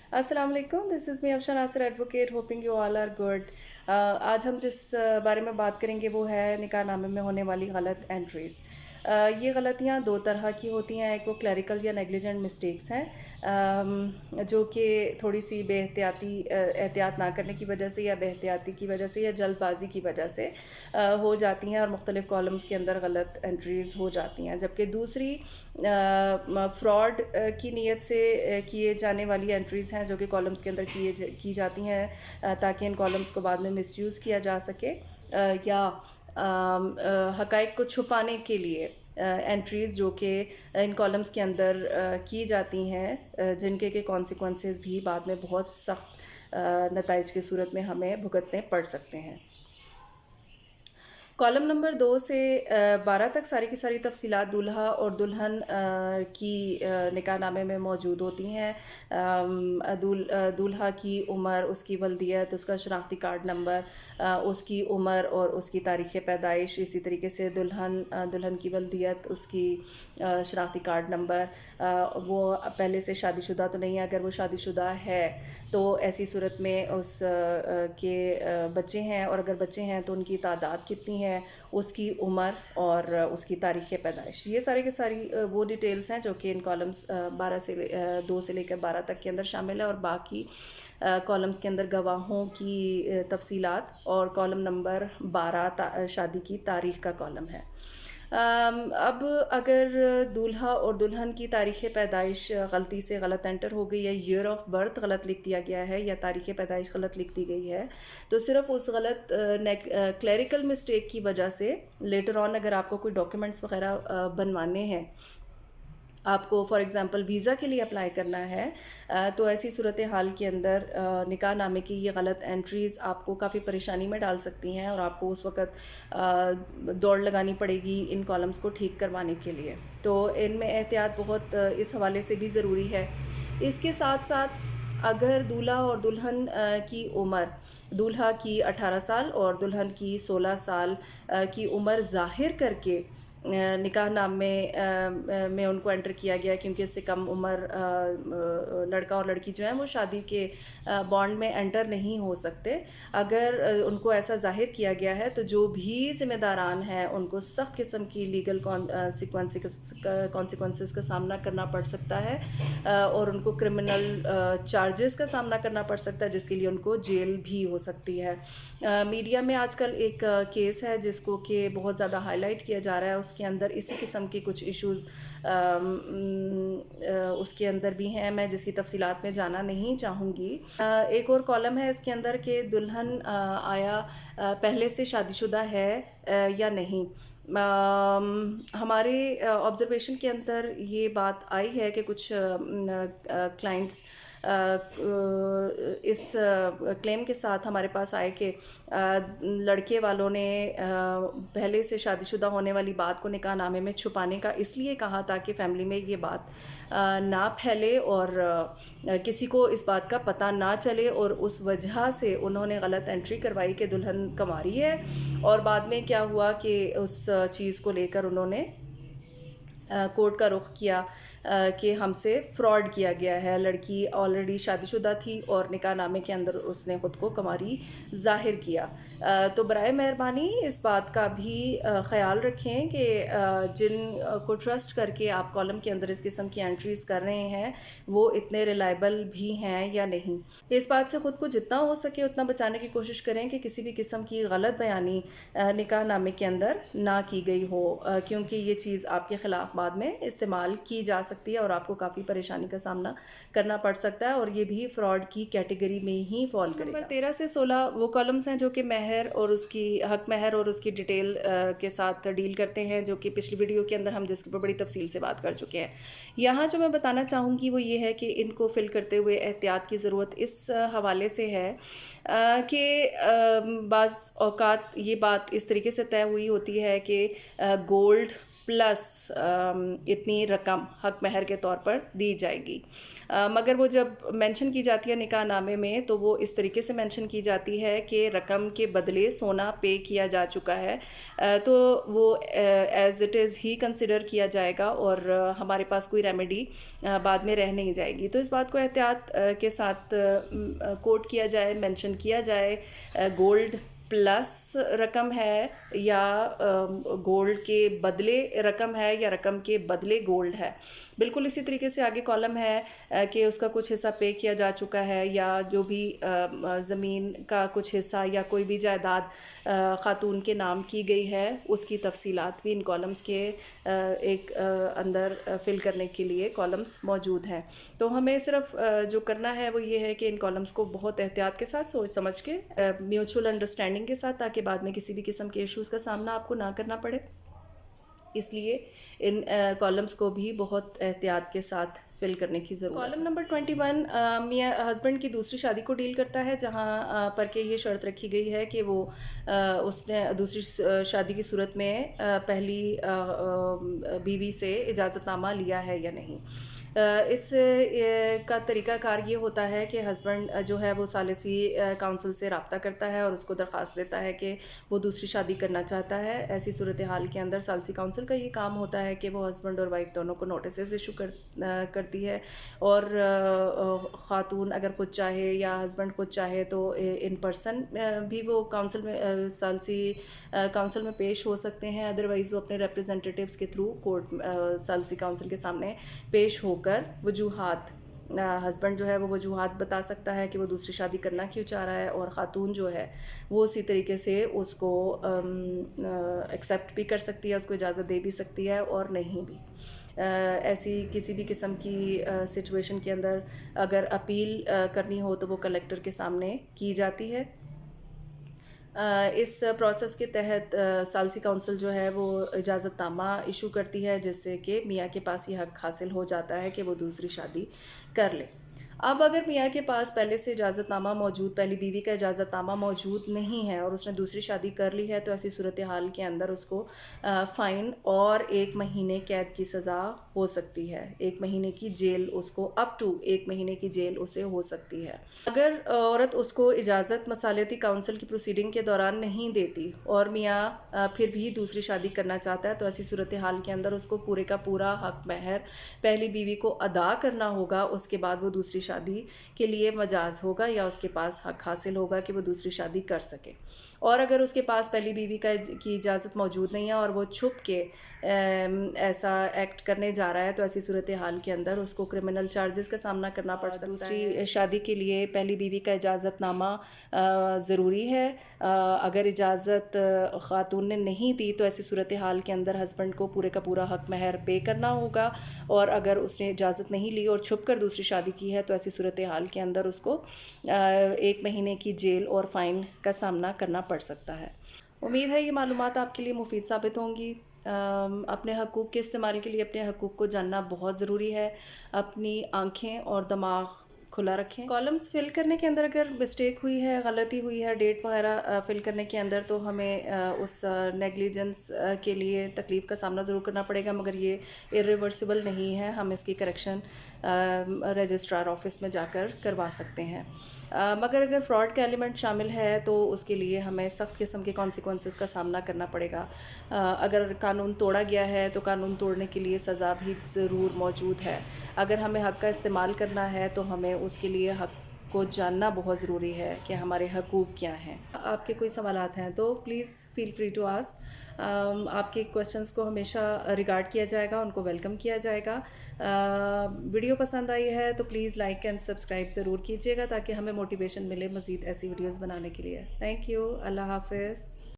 अस्सलाम वालेकुम, this is me Afsha Nasir advocate, hoping you all are good. आज हम जिस बारे में बात करेंगे वो है निकाह नामे में होने वाली गलत एंट्रीज़। ये गलतियाँ दो तरह की होती हैं। एक वो क्लरिकल या नेग्लिजेंट मिस्टेक्स हैं, जो कि थोड़ी सी एहतियात ना करने की वजह से या बेहतियाती की वजह से या जल्दबाजी की वजह से हो जाती हैं और मुख्तलिफ़ कॉलम्स के अंदर गलत एंट्रीज़ हो जाती हैं। जबकि दूसरी फ्रॉड की नीयत से किए जाने वाली एंट्रीज़ हैं जो कि कॉलम्स के अंदर की जाती हैं, ताकि इन कॉलम्स को बाद में मिसयूज़ किया जा सके, या हक़ाइक़ को छुपाने के लिए एंट्रीज़ जो कि इन कॉलम्स के अंदर की जाती हैं, जिनके के कॉन्सिक्वेंसेस भी बाद में बहुत सख्त नताइज की सूरत में हमें भुगतने पड़ सकते हैं। कॉलम नंबर 2 से 12 तक सारी की सारी तफसीलात दूल्हा और दुल्हन की निकाहनामे में मौजूद होती हैं। दूल्हा की उम्र, उसकी वल्दियत, उसका शनाख्ती कार्ड नंबर, उसकी उम्र और उसकी तारीख़ पैदाइश। इसी तरीके से दुल्हन की वल्दियत, उसकी शनाख्ती कार्ड नंबर, वो पहले से शादीशुदा तो नहीं है। अगर वो शादीशुदा है तो ऐसी सूरत में के बच्चे हैं, और अगर बच्चे हैं तो उनकी तादाद कितनी है, उसकी उम्र और उसकी तारीख़ पैदाइश। ये सारी के सारी वो डिटेल्स हैं जो कि इन कॉलम्स 2 से लेकर 12 तक के अंदर शामिल है, और बाकी कॉलम्स के अंदर गवाहों की तफसीलात, और कॉलम नंबर 12 शादी की तारीख़ का कॉलम है। अब अगर दूल्हा और दुल्हन की तारीख़ पैदाइश गलती से गलत एंटर हो गई है, ईयर ऑफ बर्थ गलत लिख दिया गया है या तारीख़ पैदाइश गलत लिख दी गई है, तो सिर्फ़ उस गलत क्लरिकल मिस्टेक की वजह से लेटर ऑन अगर आपको कोई डॉक्यूमेंट्स वग़ैरह बनवाने हैं, आपको फॉर एग्ज़ाम्पल वीज़ा के लिए अप्लाई करना है, तो ऐसी सूरत हाल के अंदर निकाह नामे की ये गलत एंट्रीज़ आपको काफ़ी परेशानी में डाल सकती हैं, और आपको उस वक़्त दौड़ लगानी पड़ेगी इन कॉलम्स को ठीक करवाने के लिए। तो इनमें एहतियात बहुत इस हवाले से भी ज़रूरी है। इसके साथ साथ अगर दूल्हा और दुल्हन की उम्र, दूल्हा की 18 साल और दुल्हन की 16 साल की उम्र ज़ाहिर करके निकाह नामे में उनको एंटर किया गया, क्योंकि इससे कम उम्र लड़का और लड़की जो है वो शादी के बॉन्ड में एंटर नहीं हो सकते। अगर उनको ऐसा ज़ाहिर किया गया है तो जो भी ज़िम्मेदारान हैं उनको सख्त किस्म की लीगल कॉन्सिक्वेंसेस का सामना करना पड़ सकता है, और उनको क्रिमिनल चार्जेस का सामना करना पड़ सकता है, जिसके लिए उनको जेल भी हो सकती है। मीडिया में आजकल एक केस है जिसको कि बहुत ज़्यादा हाईलाइट किया जा रहा है। उसके अंदर इसी किस्म के कुछ इश्यूज़ उसके अंदर भी हैं, मैं जिसकी तफसीलात में जाना नहीं चाहूँगी। एक और कॉलम है इसके अंदर कि दुल्हन आया पहले से शादीशुदा है या नहीं। हमारे ऑब्ज़र्वेशन के अंदर ये बात आई है कि कुछ क्लाइंट्स इस क्लेम के साथ हमारे पास आए कि लड़के वालों ने पहले से शादीशुदा होने वाली बात को निकाह नामे में छुपाने का इसलिए कहा ताकि फ़ैमिली में ये बात ना फैले और किसी को इस बात का पता ना चले, और उस वजह से उन्होंने गलत एंट्री करवाई कि दुल्हन कंवारी है, और बाद में क्या हुआ कि उस चीज़ को लेकर उन्होंने कोर्ट का रुख किया कि हमसे फ्रॉड किया गया है। लड़की ऑलरेडी शादीशुदा थी और निकाह नामे के अंदर उसने ख़ुद को कंवारी ज़ाहिर किया। तो बराए मेहरबानी इस बात का भी ख़याल रखें कि जिन को ट्रस्ट करके आप कॉलम के अंदर इस किस्म की एंट्रीज़ कर रहे हैं वो इतने रिलायबल भी हैं या नहीं। इस बात से ख़ुद को जितना हो सके उतना बचाने की कोशिश करें कि किसी भी किस्म की गलत बयानी निकाह नामे के अंदर ना की गई हो, क्योंकि ये चीज़ आपके ख़िलाफ़ बाद में इस्तेमाल की जा सकती है और आपको काफ़ी परेशानी का सामना करना पड़ सकता है, और ये भी फ्रॉड की कैटेगरी में ही फॉल करेगा। नंबर 13 से 16 वो कॉलम्स हैं जो कि महर और उसकी हक महर और उसकी डिटेल के साथ डील करते हैं, जो कि पिछली वीडियो के अंदर हम जिसके ऊपर बड़ी तफसील से बात कर चुके हैं। यहाँ जो मैं बताना चाहूँगी वो ये है कि इनको फिल करते हुए एहतियात की ज़रूरत इस हवाले से है कि बाज़ औक़ात ये बात इस तरीके से तय हुई होती है कि गोल्ड प्लस इतनी रकम हक महर के तौर पर दी जाएगी। मगर वो जब मेंशन की जाती है निकाह नामे में तो वो इस तरीके से मेंशन की जाती है कि रकम के बदले सोना पे किया जा चुका है, तो वो एज इट इज़ ही कंसिडर किया जाएगा और हमारे पास कोई रेमेडी बाद में रह नहीं जाएगी। तो इस बात को एहतियात के साथ कोट किया जाए, मेंशन किया जाए गोल्ड प्लस रकम है या गोल्ड के बदले रकम है या रकम के बदले गोल्ड है। बिल्कुल इसी तरीके से आगे कॉलम है कि उसका कुछ हिस्सा पे किया जा चुका है या जो भी ज़मीन का कुछ हिस्सा या कोई भी जायदाद ख़ातून के नाम की गई है उसकी तफसीलात भी इन कॉलम्स के एक अंदर फिल करने के लिए कॉलम्स मौजूद हैं। तो हमें सिर्फ जो करना है वो ये है कि इन कॉलम्स को बहुत एहतियात के साथ सोच समझ के म्यूचुअल अंडरस्टैंडिंग के साथ, ताकि बाद में किसी भी किस्म के इश्यूज़ का सामना आपको ना करना पड़े, इसलिए इन कॉलम्स को भी बहुत एहतियात के साथ फिल करने की ज़रूरत है। कॉलम नंबर 21 मियाँ हस्बैंड की दूसरी शादी को डील करता है, जहाँ पर के ये शर्त रखी गई है कि वो उसने दूसरी शादी की सूरत में पहली बीवी से इजाज़तनामा लिया है या नहीं। इस का तरीक़ाकार ये होता है कि हस्बैंड जो है वो सालिसी काउंसिल से रब्ता करता है और उसको दरख्वास्त देता है कि वो दूसरी शादी करना चाहता है। ऐसी सूरत हाल के अंदर सालिसी काउंसिल का ये काम होता है कि वो हस्बैंड और वाइफ दोनों को नोटिस इशू करती है और ख़ातून अगर खुद चाहे या हस्बैंड खुद चाहे तो इन पर्सन भी वो काउंसिल में सालिसी काउंसिल में पेश हो सकते हैं, अदरवाइज़ वो अपने रिप्रेजेंटेटिव्स के थ्रू कोर्ट सालिसी काउंसिल के सामने पेश होकर वजूहात, हस्बैंड जो है वो वजूहात बता सकता है कि वो दूसरी शादी करना क्यों चाह रहा है और ख़ातून जो है वो उसी तरीके से उसको एक्सेप्ट भी कर सकती है, उसको इजाज़त दे भी सकती है और नहीं भी। ऐसी किसी भी किस्म की सिचुएशन के अंदर अगर अपील करनी हो तो वो कलेक्टर के सामने की जाती है। इस प्रोसेस के तहत सालिसी काउंसिल जो है वो इजाज़तनामा इशू करती है, जिससे कि मियाँ के पास ये हक़ हासिल हो जाता है कि वो दूसरी शादी कर ले। अब अगर मियाँ के पास पहले से इजाज़तनामा मौजूद, पहली बीवी का इजाज़तनामा मौजूद नहीं है और उसने दूसरी शादी कर ली है, तो ऐसी सूरत हाल के अंदर उसको फ़ाइन और 1 महीने कैद की सज़ा हो सकती है। 1 महीने की जेल, उसको अप टू 1 महीने की जेल उसे हो सकती है। अगर औरत उसको इजाज़त मसालियाती काउंसिल की प्रोसीडिंग के दौरान नहीं देती और मियाँ फिर भी दूसरी शादी करना चाहता है, तो ऐसी सूरत हाल के अंदर उसको पूरे का पूरा हक़ महर पहली बीवी को अदा करना होगा। उसके बाद वो दूसरी शादी के लिए मजाज होगा या उसके पास हक़ हासिल होगा कि वो दूसरी शादी कर सके। और अगर उसके पास पहली बीवी की इजाज़त मौजूद नहीं है और वो छुप के ऐसा एक्ट करने जा रहा है, तो ऐसी सूरत हाल के अंदर उसको क्रिमिनल चार्जेस का सामना करना पड़ सकता है। दूसरी शादी के लिए पहली बीवी का इजाज़तनामा ज़रूरी है। अगर इजाज़त ख़ातून ने नहीं दी तो ऐसी सूरत हाल के अंदर हस्बैंड को पूरे का पूरा हक़ महर पे करना होगा, और अगर उसने इजाज़त नहीं ली और छुप कर दूसरी शादी की है तो ऐसी सूरत हाल के अंदर उसको 1 महीने की जेल और फ़ाइन का सामना करना पड़ सकता है। उम्मीद है ये मालूमात आपके लिए मुफीद साबित होंगी। अपने हकूक़ के इस्तेमाल के लिए अपने हकूक़ को जानना बहुत ज़रूरी है। अपनी आँखें और दिमाग खुला रखें। कॉलम्स फिल करने के अंदर अगर मिस्टेक हुई है, गलती हुई है डेट वगैरह फिल करने के अंदर, तो हमें उस नेग्लिजेंस के लिए तकलीफ़ का सामना ज़रूर करना पड़ेगा, मगर ये इरिवर्सिबल नहीं है। हम इसकी करेक्शन रजिस्ट्रार ऑफिस में जाकर करवा सकते हैं। मगर अगर फ्रॉड का एलिमेंट शामिल है तो उसके लिए हमें सख्त किस्म के कॉन्सिक्वेंसेस का सामना करना पड़ेगा। अगर कानून तोड़ा गया है तो कानून तोड़ने के लिए सज़ा भी ज़रूर मौजूद है। अगर हमें हक़ का इस्तेमाल करना है तो हमें उसके लिए हक़ को जानना बहुत ज़रूरी है कि हमारे हकूक़ क्या हैं। आपके कोई सवालात हैं तो please feel free to ask. आपके क्वेश्चंस को हमेशा रिगार्ड किया जाएगा, उनको वेलकम किया जाएगा। वीडियो पसंद आई है तो प्लीज़ लाइक एंड सब्सक्राइब ज़रूर कीजिएगा, ताकि हमें मोटिवेशन मिले मज़ीद ऐसी वीडियोज़ बनाने के लिए। Thank you. अल्लाह हाफ़िज़।